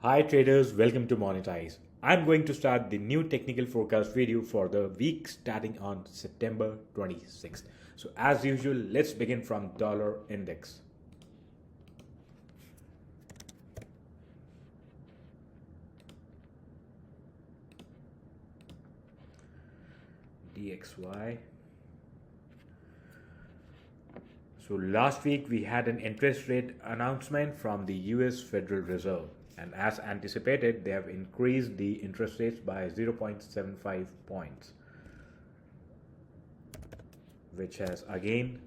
Hi traders, welcome to Monetize. I'm going to start the new technical forecast video for the week starting on September 26th. So as usual, let's begin from dollar index. DXY. So last week we had an interest rate announcement from the US Federal Reserve, and as anticipated they have increased the interest rates by 0.75 points, which has again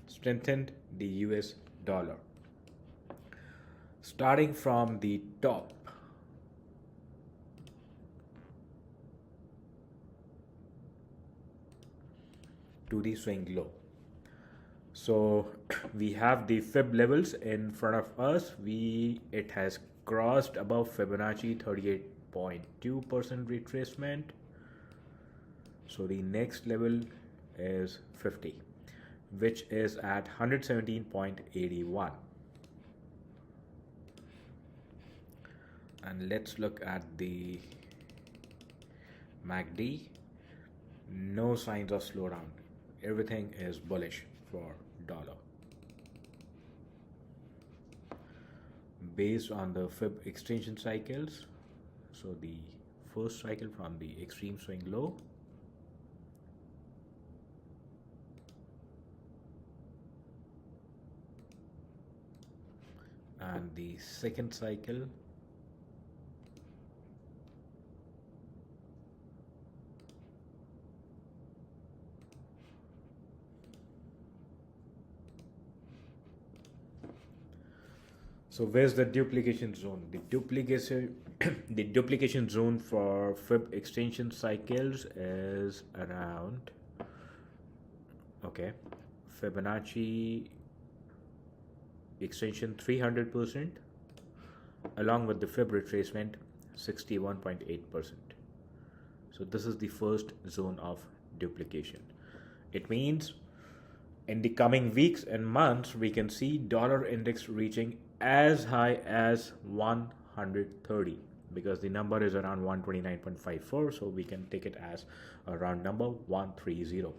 strengthened the US dollar. Starting from the top, to the swing low. So we have the fib levels in front of us. It has crossed above Fibonacci 38.2% retracement. So the next level is 50, which is at 117.81. And let's look at the MACD. No signs of slowdown. Everything is bullish for dollar. Based on the fib extension cycles, so the first cycle from the extreme swing low, and the second cycle So where's the duplication zone? The duplication zone for fib extension cycles is around Fibonacci extension 300% along with the fib retracement 61.8%. So this is the first zone of duplication. It means in the coming weeks and months we can see dollar index reaching as high as 130, because the number is around 129.54, so we can take it as a round number 130.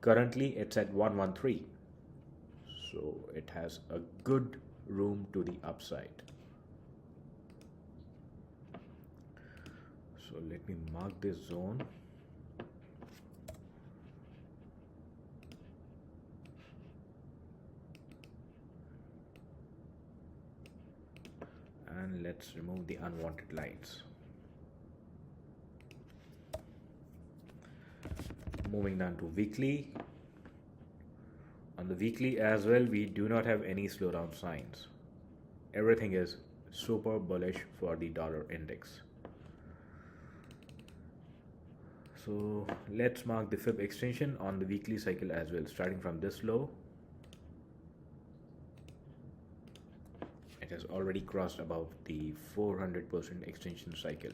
Currently it's at 113, so it has a good room to the upside. So let me mark this zone. And let's remove the unwanted lines. Moving down to weekly. On the weekly as well, we do not have any slowdown signs. Everything is super bullish for the dollar index. So let's mark the fib extension on the weekly cycle as well, starting from this low. It has already crossed above the 400% extension cycle.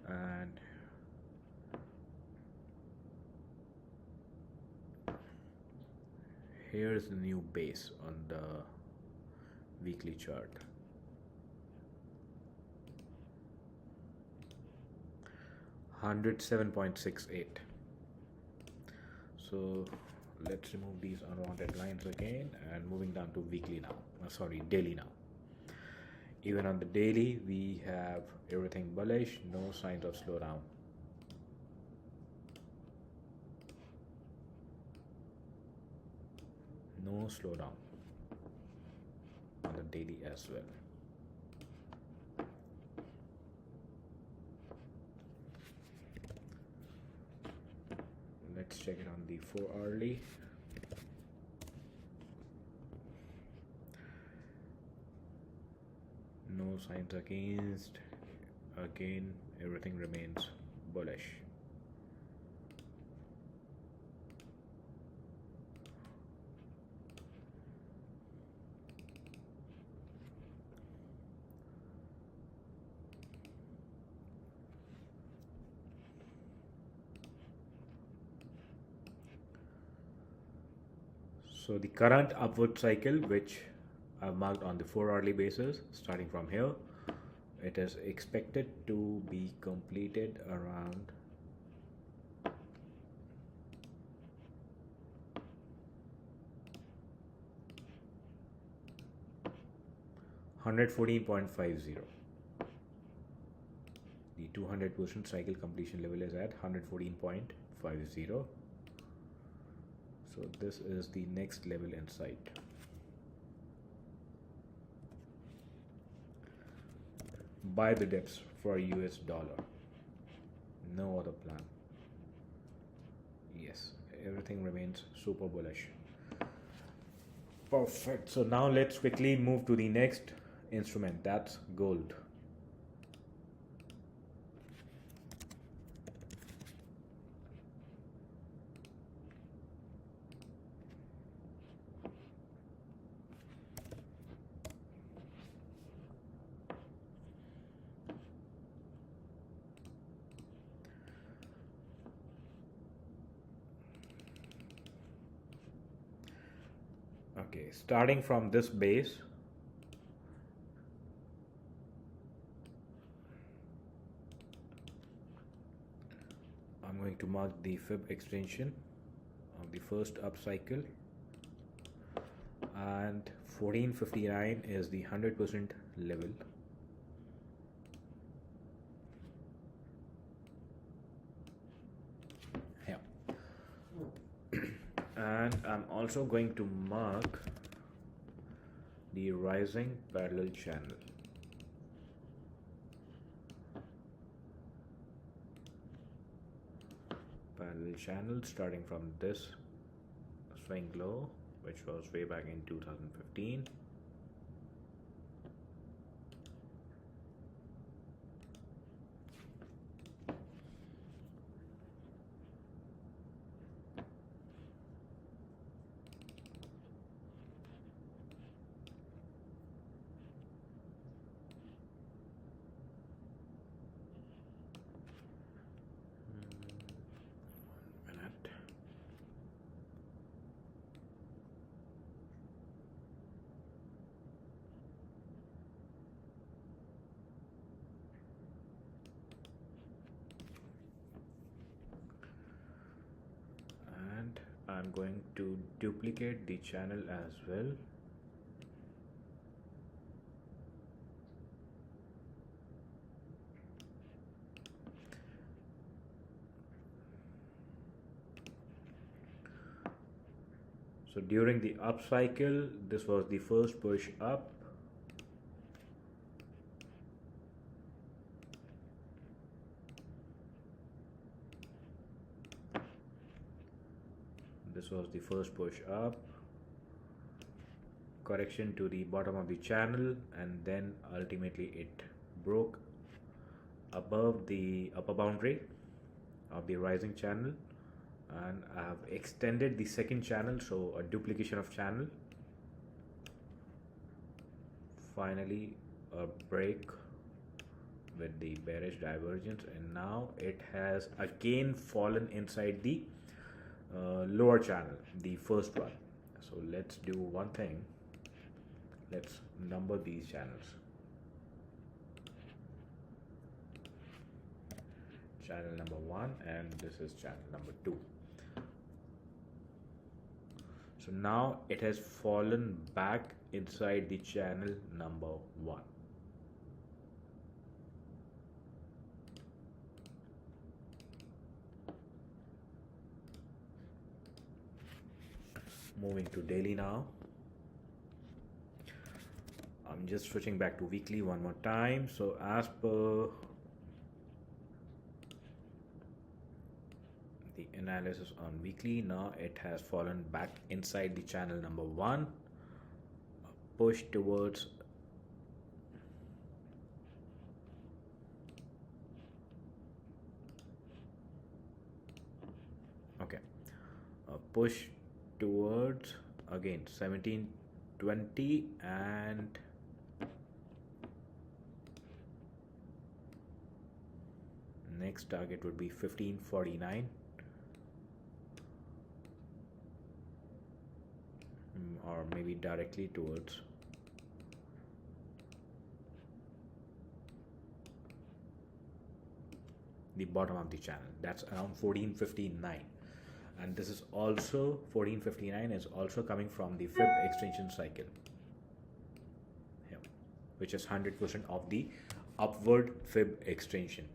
And here's the new base on the weekly chart. $107.68. So let's remove these unwanted lines again, and moving down to weekly now. Daily now. Even on the daily, we have everything bullish, no signs of slowdown. No slowdown on the daily as well. Let's check it on the 4-hourly. No signs against. Again, everything remains bullish. So the current upward cycle, which I've marked on the 4-hourly basis, starting from here, it is expected to be completed around 114.50. The 200% cycle completion level is at 114.50. So this is the next level in sight. Buy the dips for US dollar. No other plan. Yes, everything remains super bullish. Perfect. So now let's quickly move to the next instrument, that's gold. Okay, starting from this base, I'm going to mark the fib extension of the first upcycle, and 1459 is the 100% level. Yeah. And I'm also going to mark the rising parallel channel. Parallel channel starting from this swing low, which was way back in 2015. I'm going to duplicate the channel as well. So during the upcycle, this was the first push up. This was the first push up, correction to the bottom of the channel, and then ultimately it broke above the upper boundary of the rising channel, and I have extended the second channel, so a duplication of channel. Finally a break with the bearish divergence, and now it has again fallen inside the lower channel, the first one. So let's do one thing, let's number these channels. Channel number 1, and this is channel number 2. So now it has fallen back inside the channel number 1. Moving to daily now. I'm just switching back to weekly one more time. So as per the analysis on weekly, now it has fallen back inside the channel number 1, push towards push towards again 1720, and next target would be 1549. or maybe directly towards the bottom of the channel. That's around 1459, and this is also 1459 is also coming from the Fib extension cycle here, which is 100% of the upward Fib extension.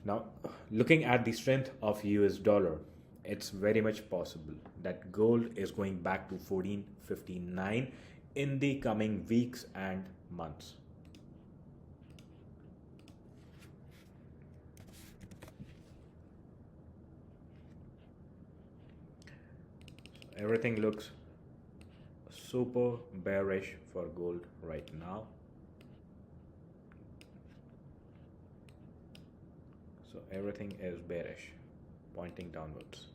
Now, looking at the strength of US dollar, it's very much possible that gold is going back to 1459 in the coming weeks and months. So everything looks super bearish for gold right now. So everything is bearish, pointing downwards.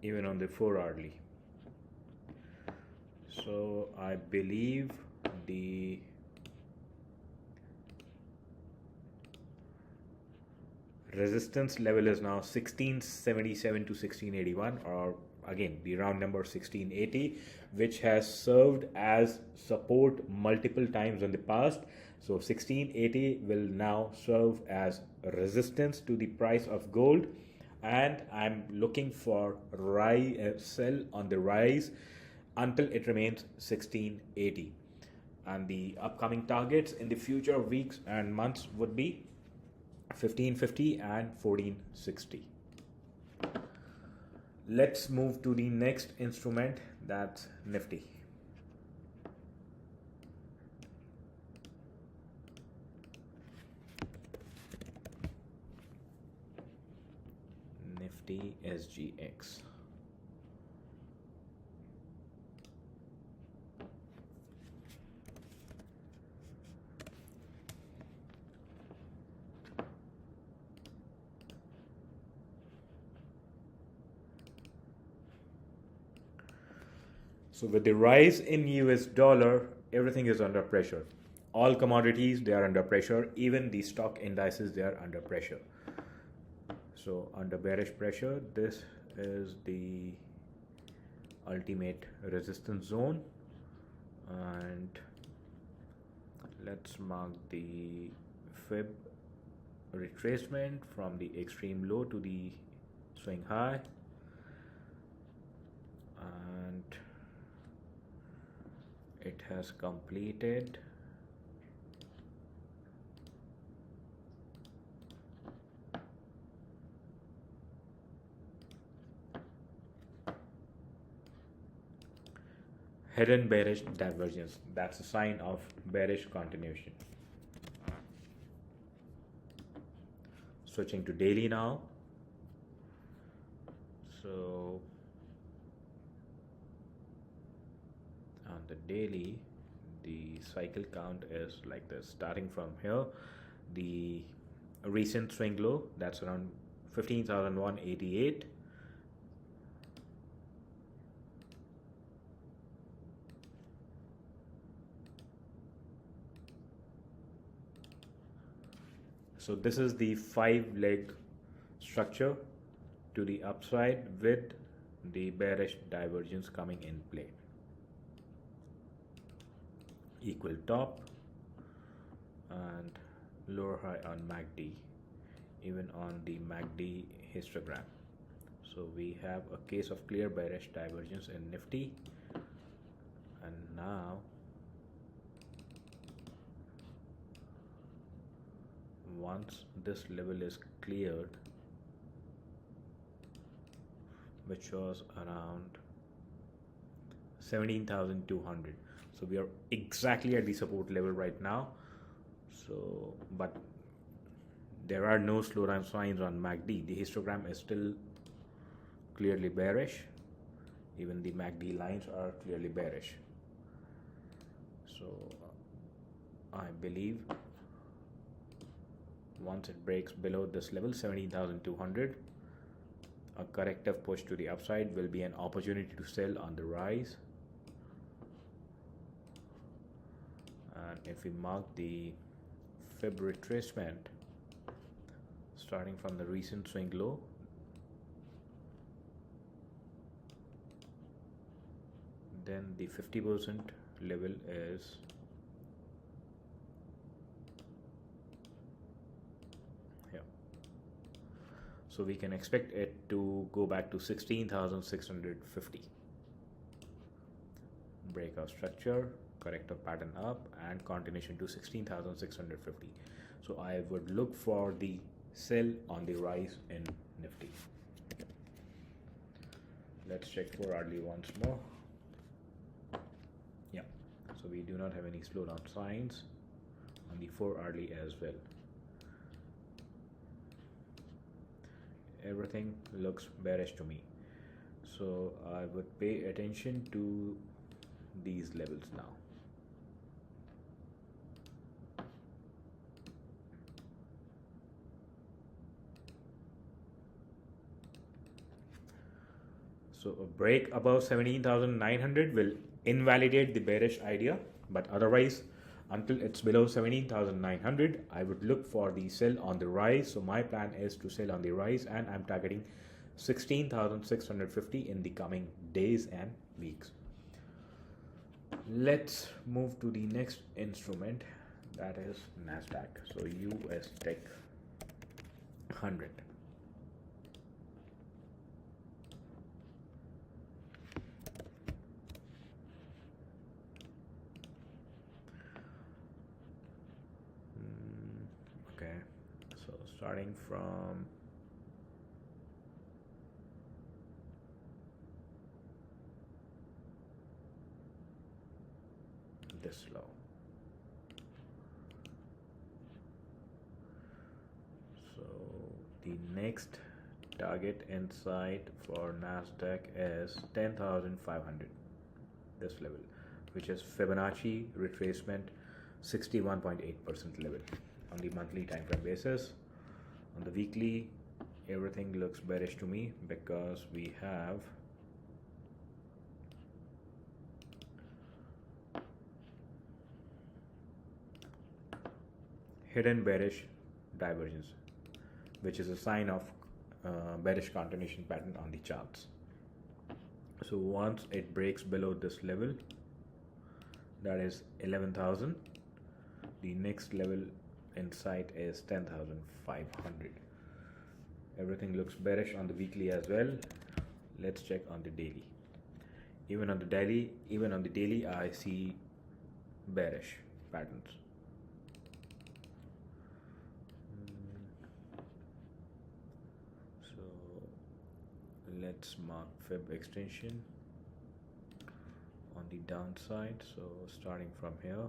Even on the 4-hourly. So I believe the resistance level is now 1677 to 1681, or again the round number 1680, which has served as support multiple times in the past. So 1680 will now serve as resistance to the price of gold, and I'm looking for sell on the rise until it remains 1680. And the upcoming targets in the future weeks and months would be 1550 and 1460. Let's move to the next instrument, that's Nifty. Nifty SGX. So with the rise in US dollar, everything is under pressure. All commodities, they are under pressure. Even the stock indices, they are under pressure. So under bearish pressure, this is the ultimate resistance zone. And let's mark the Fib retracement from the extreme low to the swing high. And it has completed. Hidden bearish divergence. That's a sign of bearish continuation. Switching to daily now. So on the daily, the cycle count is like this. Starting from here, the recent swing low, that's around 15,188. So this is the 5-leg structure to the upside with the bearish divergence coming in play. Equal top and lower high on MACD, even on the MACD histogram. So we have a case of clear bearish divergence in Nifty, and now once this level is cleared, which was around 17,200, so we are exactly at the support level right now. So but there are no slowdown signs on MACD. The histogram is still clearly bearish. Even the MACD lines are clearly bearish. So I believe once it breaks below this level 17,200, a corrective push to the upside will be an opportunity to sell on the rise. And if we mark the Fib retracement starting from the recent swing low, then the 50% level is here. So we can expect it to go back to 16,650. Breakout structure, corrective pattern up, and continuation to 16,650. So I would look for the sell on the rise in Nifty. Let's check for hourly once more. Yeah, so we do not have any slowdown signs on the 4 hourly as well. Everything looks bearish to me, so I would pay attention to these levels now. So a break above 17,900 will invalidate the bearish idea, but otherwise, until it's below 17,900, I would look for the sell on the rise. So my plan is to sell on the rise, and I'm targeting 16,650 in the coming days and weeks. Let's move to the next instrument, that is Nasdaq. So US Tech 100. Okay, so starting from this low. So the next target in sight for Nasdaq is 10,500, this level, which is Fibonacci retracement 61.8% level on the monthly time frame basis. On the weekly, everything looks bearish to me because we have hidden bearish divergence, which is a sign of bearish continuation pattern on the charts. So once it breaks below this level, that is 11,000, the next level in sight is 10,500. Everything looks bearish on the weekly as well. Let's check on the daily. Even on the daily, I see bearish patterns. So let's mark Fib extension on the downside. So starting from here,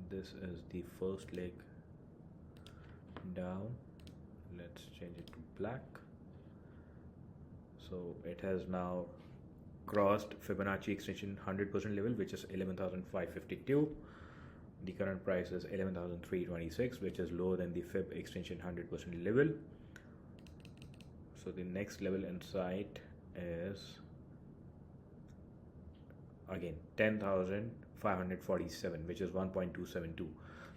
this is the first leg down. Let's change it to black. So it has now crossed Fibonacci extension 100% level, which is 11,552. The current price is 11,326, which is lower than the Fib extension 100% level. So the next level in sight is again 10,547, which is 1.272.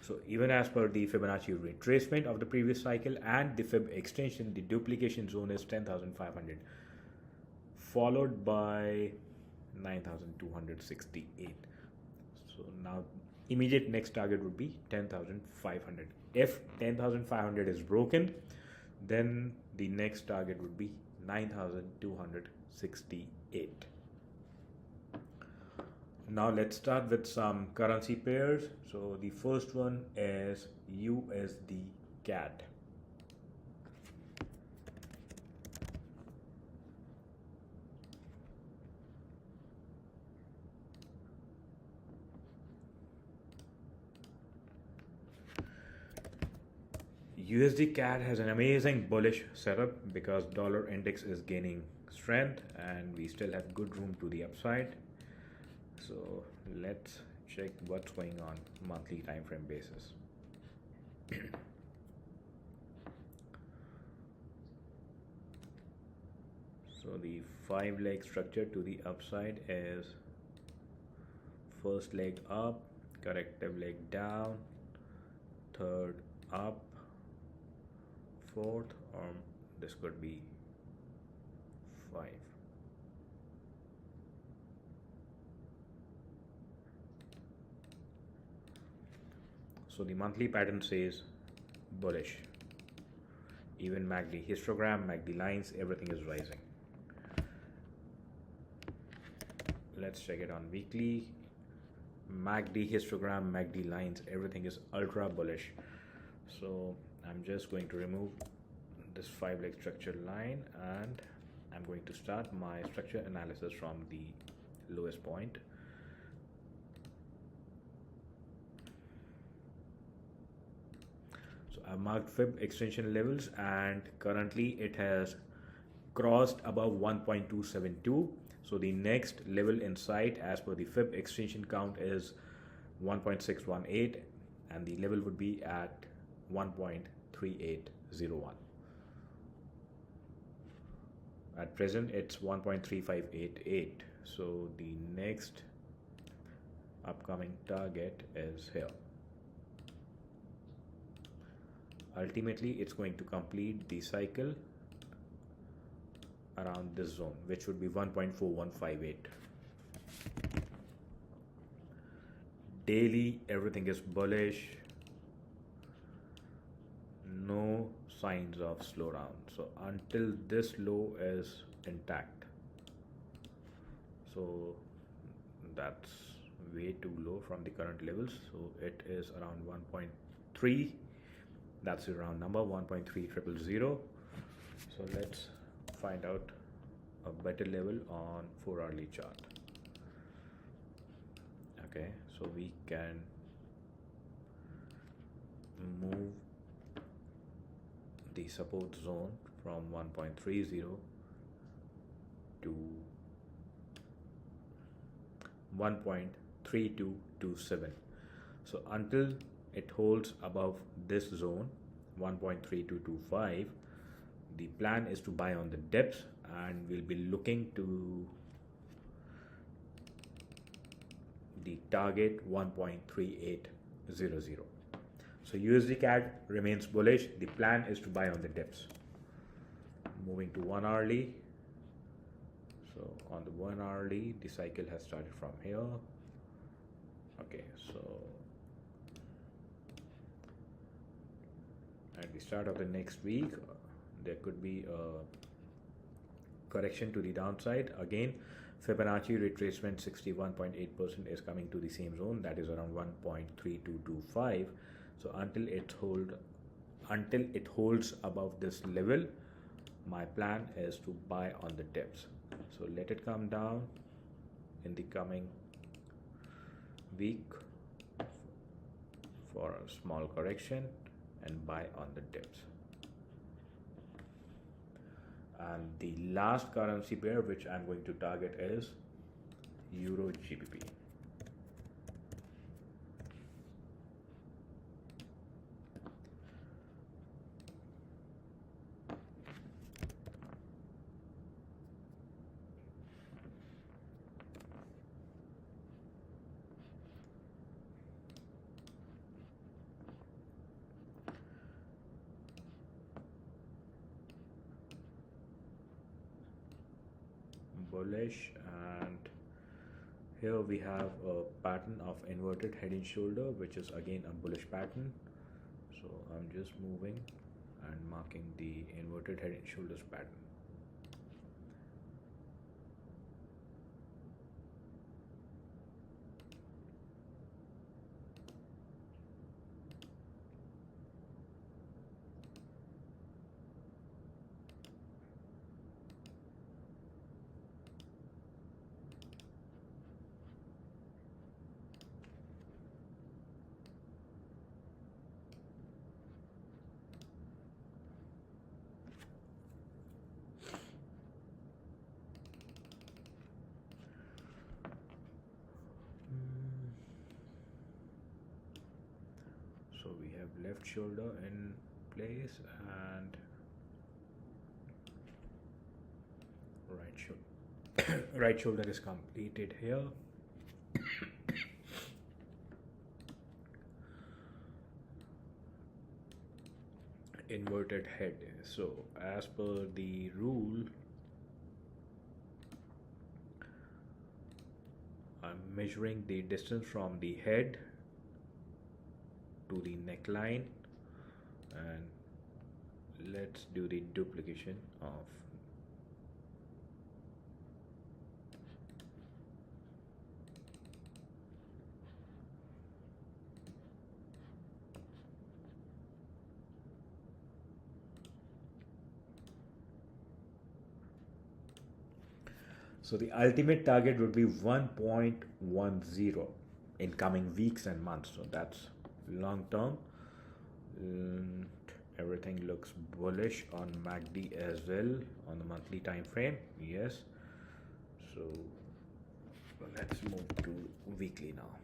So even as per the Fibonacci retracement of the previous cycle and the Fib extension, the duplication zone is 10,500, followed by 9,268. So now immediate next target would be 10,500. If 10,500 is broken, then the next target would be 9,268. Now let's start with some currency pairs. So the first one is USDCAD. USDCAD has an amazing bullish setup because dollar index is gaining strength and we still have good room to the upside. So let's check what's going on monthly time frame basis. So the 5-leg structure to the upside is first leg up, corrective leg down, third up, fourth, or this could be So the monthly pattern says bullish. Even MACD histogram, MACD lines, everything is rising. Let's check it on weekly. MACD histogram, MACD lines, everything is ultra bullish. So I'm just going to remove this 5-leg structure line and I'm going to start my structure analysis from the lowest point. So I marked fib extension levels and currently it has crossed above 1.272. So the next level in sight as per the fib extension count is 1.618 and the level would be at 1.3801. At present it's 1.3588. So the next upcoming target is here. Ultimately it's going to complete the cycle around this zone, which would be 1.4158. Daily everything is bullish, no signs of slowdown. So until this low is intact, so that's way too low from the current levels. So it is around 1.3, that's the round number, 1.3000. So let's find out a better level on 4-hourly chart. Okay, so we can move the support zone from 1.30 to 1.3227. So until it holds above this zone 1.3225, the plan is to buy on the dips and we'll be looking to the target 1.3800. So USDCAD remains bullish. The plan is to buy on the dips. Moving to 1-hourly. So on the 1-hourly, the cycle has started from here. Okay, so at the start of the next week, there could be a correction to the downside. Again, Fibonacci retracement 61.8% is coming to the same zone, that is around 1.3225. So until it holds above this level, my plan is to buy on the dips. So let it come down in the coming week for a small correction and buy on the dips. And the last currency pair which I'm going to target is EURGBP. Bullish, and here we have a pattern of inverted head and shoulder, which is again a bullish pattern. So I'm just moving and marking the inverted head and shoulders pattern. So we have left shoulder in place and right shoulder is completed here. Inverted head. So as per the rule, I'm measuring the distance from the head to the neckline, and let's do the duplication of so the ultimate target would be 1.10 in coming weeks and months. So that's long term. And everything looks bullish on MACD as well on the monthly time frame. Yes. So let's move to weekly now.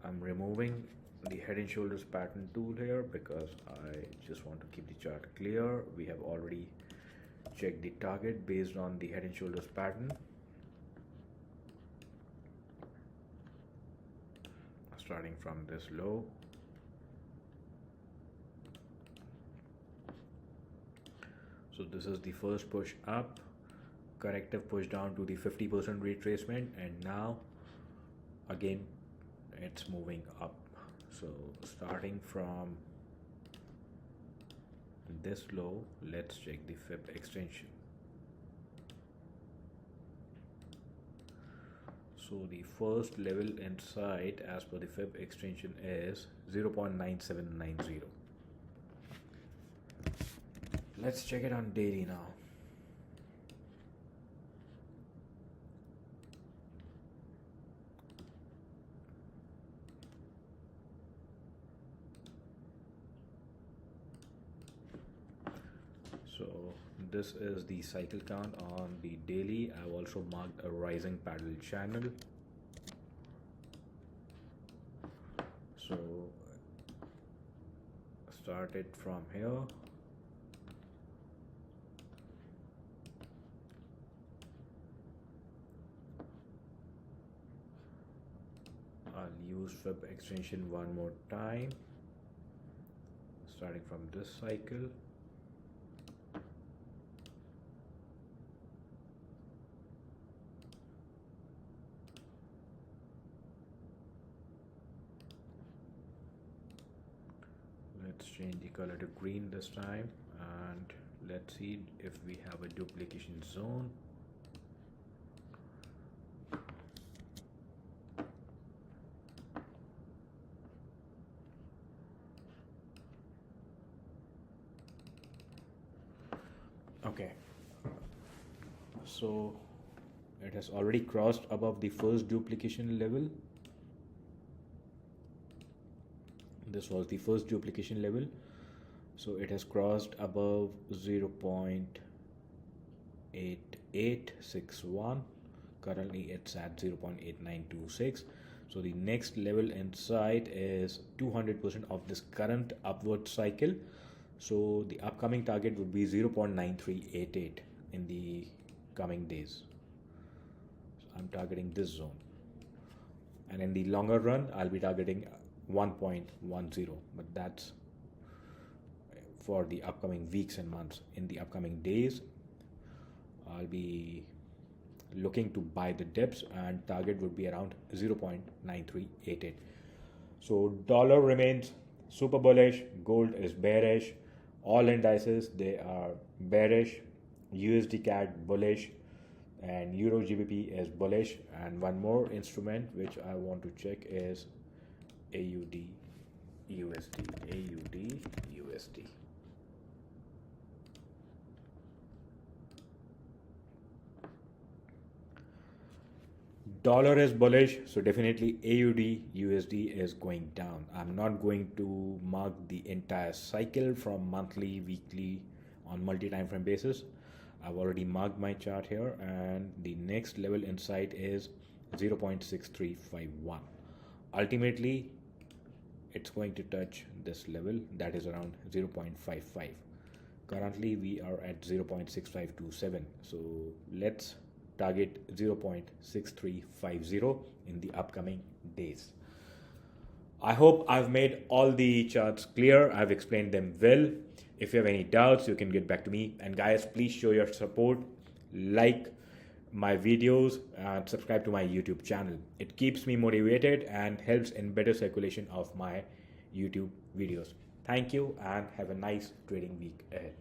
I'm removing the head and shoulders pattern tool here because I just want to keep the chart clear. We have already checked the target based on the head and shoulders pattern. Starting from this low. So this is the first push up, corrective push down to the 50% retracement, and now again it's moving up. So starting from this low, let's check the fib extension. So the first level in sight as per the fib extension is 0.9790. Let's check it on daily now. So this is the cycle count on the daily. I've also marked a rising parallel channel. So start it from here. I'll use fib extension one more time, starting from this cycle. Let's change the color to green this time, and let's see if we have a duplication zone. Okay, so it has already crossed above the first duplication level. This was the first duplication level, so it has crossed above 0.8861. Currently it's at 0.8926. So the next level in sight is 200% of this current upward cycle. So the upcoming target would be 0.9388 in the coming days. So I'm targeting this zone, and in the longer run I'll be targeting 1.10, but that's for the upcoming weeks and months. In the upcoming days I'll be looking to buy the dips, and target would be around 0.9388. So dollar remains super bullish, gold is bearish, all indices they are bearish, USDCAD bullish, and EURGBP is bullish. And one more instrument which I want to check is AUDUSD. Dollar is bullish, so definitely AUDUSD is going down. I'm not going to mark the entire cycle from monthly, weekly, on multi-time frame basis. I've already marked my chart here, and the next level in sight is 0.6351. Ultimately, it's going to touch this level, that is around 0.55. Currently, we are at 0.6527. So let's target 0.6350 in the upcoming days. I hope I've made all the charts clear. I've explained them well. If you have any doubts, you can get back to me. And guys, please show your support. Like, my videos and subscribe to my YouTube channel. It keeps me motivated and helps in better circulation of my YouTube videos. Thank you and have a nice trading week ahead.